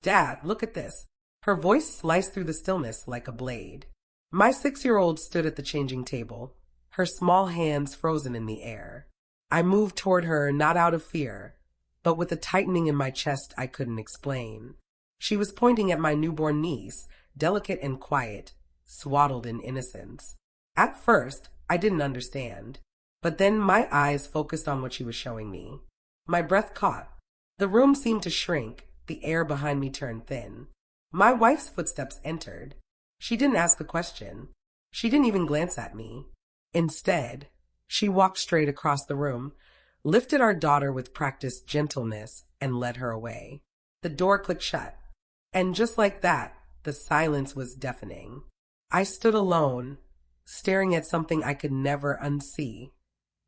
Dad, look at this. Her voice sliced through the stillness like a blade. My 6-year-old stood at the changing table, her small hands frozen in the air. I moved toward her, not out of fear, but with a tightening in my chest I couldn't explain. She was pointing at my newborn niece, delicate and quiet, swaddled in innocence. At first, I didn't understand, but then my eyes focused on what she was showing me. My breath caught. The room seemed to shrink, the air behind me turned thin. My wife's footsteps entered. She didn't ask a question. She didn't even glance at me. Instead, she walked straight across the room, lifted our daughter with practiced gentleness, and led her away. The door clicked shut, and just like that, the silence was deafening. I stood alone, staring at something I could never unsee,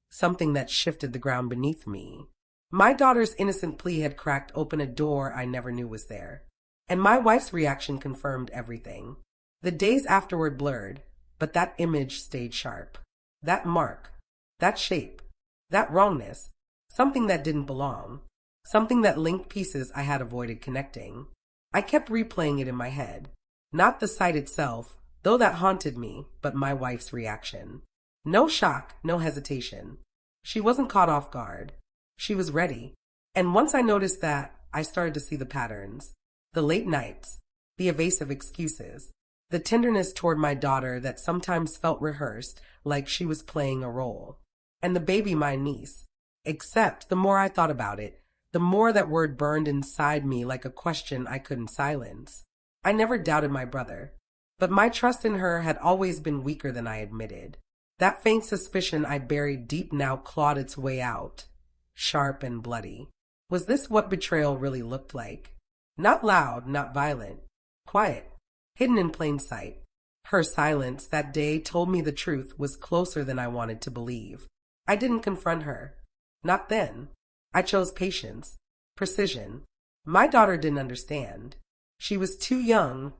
something that shifted the ground beneath me. My daughter's innocent plea had cracked open a door I never knew was there, and my wife's reaction confirmed everything. The days afterward blurred, but that image stayed sharp. That mark, that shape, that wrongness, something that didn't belong, something that linked pieces I had avoided connecting. I kept replaying it in my head. Not the sight itself, though that haunted me, but my wife's reaction. No shock, no hesitation. She wasn't caught off guard. She was ready. And once I noticed that, I started to see the patterns. The late nights, the evasive excuses, the tenderness toward my daughter that sometimes felt rehearsed, like she was playing a role. And the baby, my niece. Except the more I thought about it, the more that word burned inside me like a question I couldn't silence. I never doubted my brother, but my trust in her had always been weaker than I admitted. That faint suspicion I buried deep now clawed its way out, sharp and bloody. Was this what betrayal really looked like? Not loud, not violent, quiet, hidden in plain sight. Her silence that day told me the truth was closer than I wanted to believe. I didn't confront her. Not then. I chose patience, precision. My daughter didn't understand. She was too young,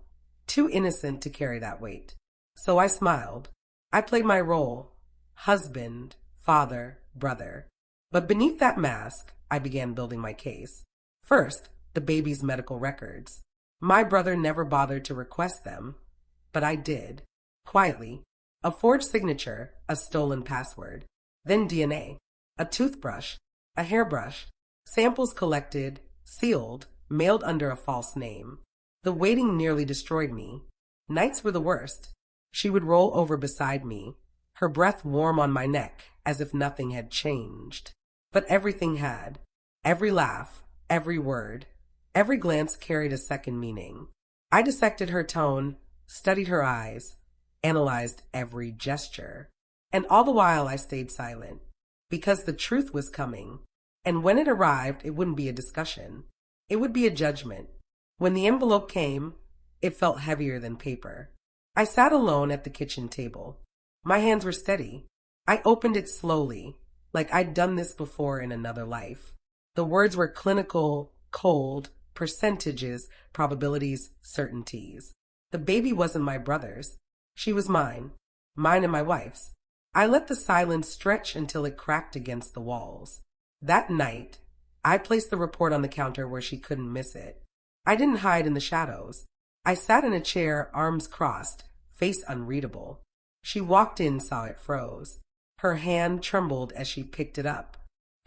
too innocent to carry that weight. So I smiled. I played my role, husband, father, brother. But beneath that mask, I began building my case. First, the baby's medical records. My brother never bothered to request them, but I did. Quietly. A forged signature, a stolen password. Then DNA. A toothbrush, a hairbrush. Samples collected, sealed, mailed under a false name. The waiting nearly destroyed me. Nights were the worst. She would roll over beside me, her breath warm on my neck, as if nothing had changed. But everything had. Every laugh, every word, every glance carried a second meaning. I dissected her tone, studied her eyes, analyzed every gesture. And all the while I stayed silent, because the truth was coming. And when it arrived, it wouldn't be a discussion. It would be a judgment. When the envelope came, it felt heavier than paper. I sat alone at the kitchen table. My hands were steady. I opened it slowly, like I'd done this before in another life. The words were clinical, cold, percentages, probabilities, certainties. The baby wasn't my brother's. She was mine. Mine and my wife's. I let the silence stretch until it cracked against the walls. That night, I placed the report on the counter where she couldn't miss it. I didn't hide in the shadows. I sat in a chair, arms crossed, face unreadable. She walked in, saw it, froze. Her hand trembled as she picked it up.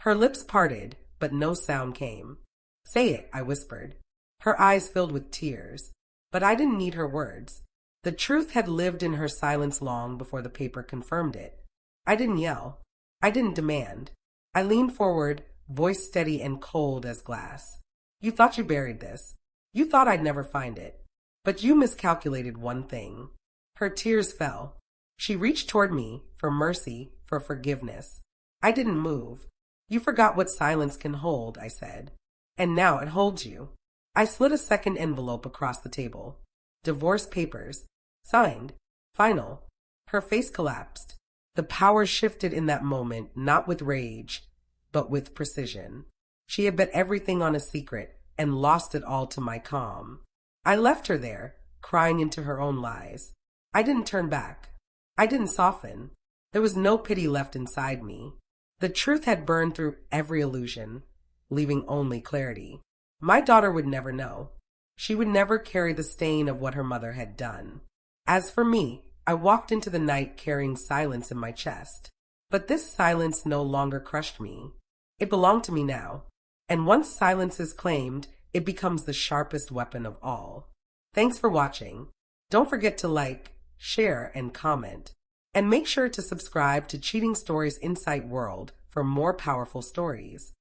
Her lips parted, but no sound came. "Say it," I whispered. Her eyes filled with tears. But I didn't need her words. The truth had lived in her silence long before the paper confirmed it. I didn't yell. I didn't demand. I leaned forward, voice steady and cold as glass. "You thought you buried this. You thought I'd never find it. But you miscalculated one thing." Her tears fell. She reached toward me, for mercy, for forgiveness. I didn't move. "You forgot what silence can hold," I said. "And now it holds you." I slid a second envelope across the table. Divorce papers. Signed. Final. Her face collapsed. The power shifted in that moment, not with rage, but with precision. She had bet everything on a secret and lost it all to my calm. I left her there, crying into her own lies. I didn't turn back. I didn't soften. There was no pity left inside me. The truth had burned through every illusion, leaving only clarity. My daughter would never know. She would never carry the stain of what her mother had done. As for me, I walked into the night carrying silence in my chest. But this silence no longer crushed me. It belonged to me now. And once silence is claimed, it becomes the sharpest weapon of all. Thanks for watching. Don't forget to like, share, and comment. And make sure to subscribe to Cheating Stories Insight World for more powerful stories.